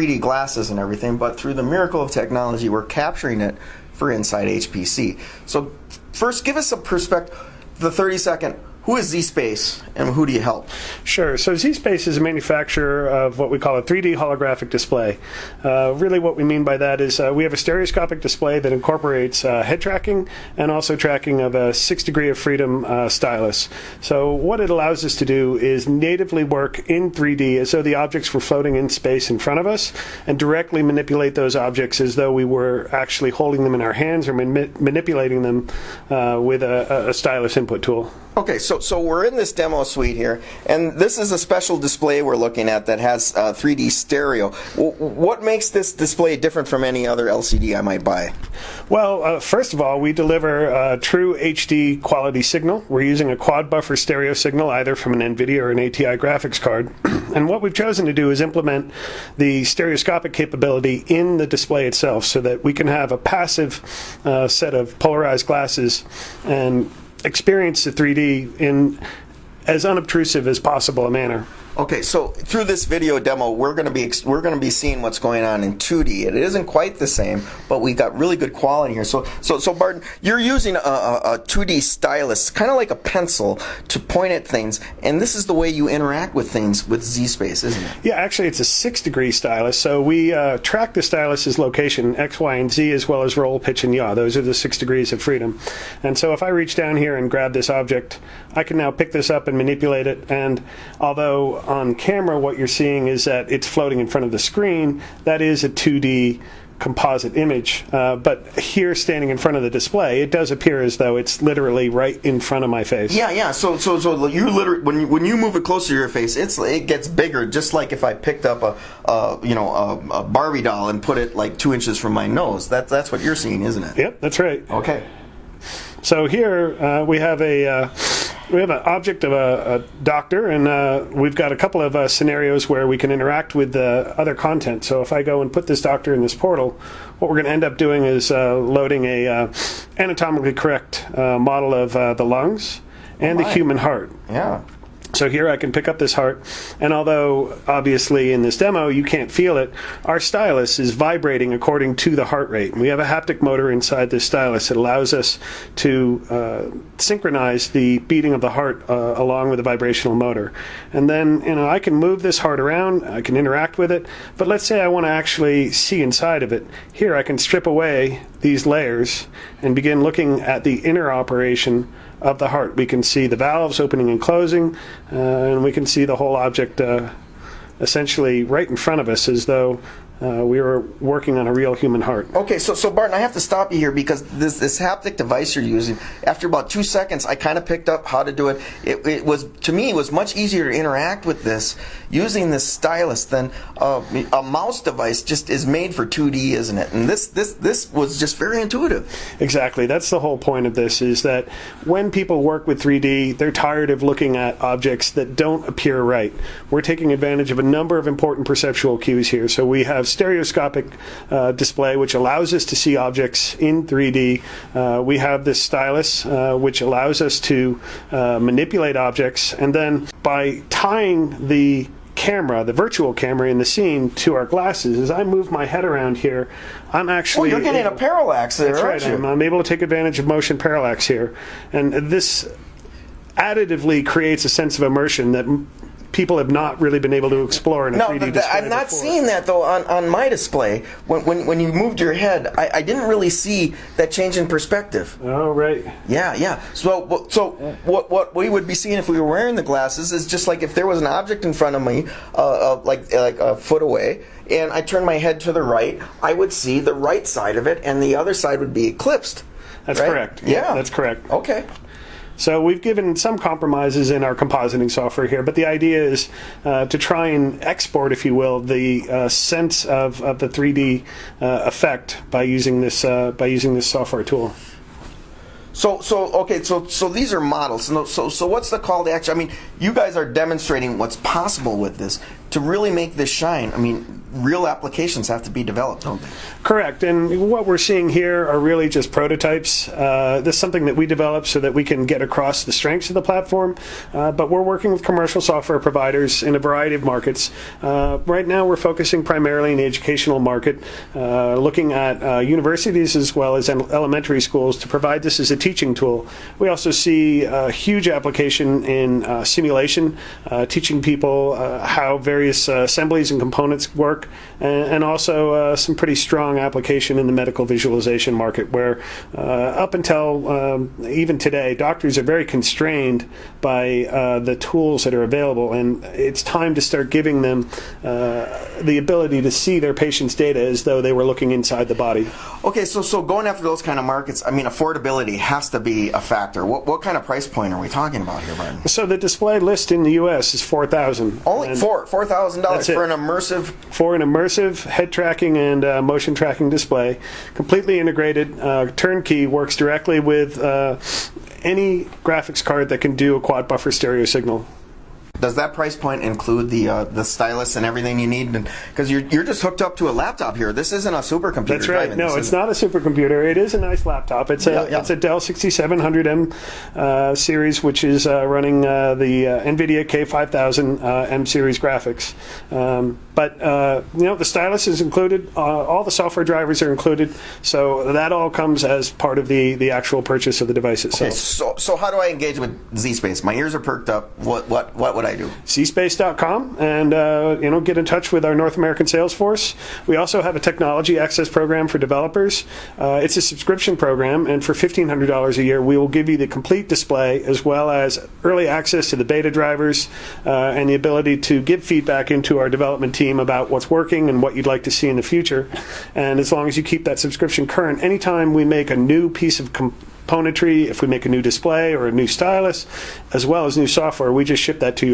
3D glasses and everything, but through the miracle of technology, we're capturing it for inside HPC. So first, give us a perspective, the 30-second. Who is Z-Space, and who do you help? Sure. So Z-Space is a manufacturer of what we call a 3D holographic display. Really what we mean by that is we have a stereoscopic display that incorporates head tracking and also tracking of a 6 degree of freedom stylus. So what it allows us to do is natively work in 3D as though the objects were floating in space in front of us, and directly manipulate those objects as though we were actually holding them in our hands or manipulating them with a stylus input tool. Okay, so we're in this demo suite here, and this is a special display we're looking at that has 3D stereo. What makes this display different from any other LCD I might buy? Well, first of all, we deliver a true HD quality signal. We're using a quad buffer stereo signal, either from an NVIDIA or an ATI graphics card. And what we've chosen to do is implement the stereoscopic capability in the display itself, so that we can have a passive set of polarized glasses and experience the 3D in as unobtrusive as possible a manner. Okay, so through this video demo, we're going to be seeing what's going on in 2D. It isn't quite the same, but we got really good quality here. So Barton, you're using a 2D stylus, kind of like a pencil, to point at things, and this is the way you interact with things with Z-Space, isn't it? Yeah, actually, it's a 6 degree stylus. So we track the stylus's location, X, Y, and Z, as well as roll, pitch, and yaw. Those are the 6 degrees of freedom. And so if I reach down here and grab this object, I can now pick this up and manipulate it. And although on camera what you're seeing is that it's floating in front of the screen, that is a 2D composite image, but here, standing in front of the display, it does appear as though it's literally right in front of my face. Yeah. So you literally, when you move it closer to your face, it gets bigger. Just like if I picked up a Barbie doll and put it like 2 inches from my nose. That's what you're seeing, isn't it? Yep, that's right. Okay. So here we have an object of a doctor, and we've got a couple of scenarios where we can interact with the other content. So if I go and put this doctor in this portal, what we're going to end up doing is loading a anatomically correct model of the lungs and the human heart. Yeah. So here I can pick up this heart, and although obviously in this demo you can't feel it, our stylus is vibrating according to the heart rate. We have a haptic motor inside this stylus that allows us to synchronize the beating of the heart along with the vibrational motor. And then I can move this heart around, I can interact with it, but let's say I want to actually see inside of it. Here I can strip away these layers and begin looking at the inner operation of the heart. We can see the valves opening and closing, and we can see the whole object essentially right in front of us, as though we were working on a real human heart. Okay, so Barton, I have to stop you here because this haptic device you're using, after about 2 seconds, I kind of picked up how to do it. It was, to me, it was much easier to interact with this using this stylus than a mouse device just is made for 2D, isn't it? And this was just very intuitive. Exactly. That's the whole point of this, is that when people work with 3D, they're tired of looking at objects that don't appear right. We're taking advantage of a number of important perceptual cues here. So we have stereoscopic display, which allows us to see objects in 3D. We have this stylus, which allows us to manipulate objects, and then by tying the camera, the virtual camera in the scene, to our glasses, as I move my head around here, I'm actually... Well, you're getting a parallax there, aren't you? I'm able to take advantage of motion parallax here. And this additively creates a sense of immersion that people have not really been able to explore in a 3D display. I'm not seeing that though on my display. When you moved your head, I didn't really see that change in perspective. Oh, right. Yeah. So what we would be seeing if we were wearing the glasses is just like if there was an object in front of me, like a foot away, and I turned my head to the right, I would see the right side of it, and the other side would be eclipsed. That's right? correct. Yeah, that's correct. Okay. So we've given some compromises in our compositing software here, but the idea is to try and export, if you will, the sense of the 3D effect by using this software tool. So these are models. So what's the call to action? I mean, you guys are demonstrating what's possible with this. to really make this shine, I mean, real applications have to be developed, don't they? Correct. And what we're seeing here are really just prototypes. This is something that we developed so that we can get across the strengths of the platform, but we're working with commercial software providers in a variety of markets. Right now we're focusing primarily in the educational market, looking at universities as well as elementary schools to provide this as a teaching tool. We also see a huge application in simulation, teaching people how various assemblies and components work, and also some pretty strong application in the medical visualization market, where up until even today, doctors are very constrained by the tools that are available, and it's time to start giving them the ability to see their patient's data as though they were looking inside the body. Okay, so going after those kind of markets, I mean, affordability has to be a factor. What kind of price point are we talking about here, Martin? So the display list in the U.S. is $4,000. Only $4,000 for an immersive? For an immersive head tracking and motion tracking display, completely integrated, turnkey, works directly with any graphics card that can do a quad buffer stereo signal. Does that price point include the stylus and everything you need? Because you're just hooked up to a laptop here. This isn't a supercomputer. That's right. No, it's not a supercomputer. It is a nice laptop. It's a Dell 6700M series, which is running the NVIDIA K5000 M series graphics. But the stylus is included. All the software drivers are included. So that all comes as part of the actual purchase of the device itself. Okay, so how do I engage with ZSpace? My ears are perked up. What would I do? ZSpace.com, and get in touch with our North American sales force. We also have a technology access program for developers. It's a subscription program, and for $1,500 a year, we will give you the complete display as well as early access to the beta drivers and the ability to give feedback into our development team about what's working and what you'd like to see in the future. And as long as you keep that subscription current, anytime we make a new piece of componentry, if we make a new display or a new stylus, as well as new software, we just ship that to you.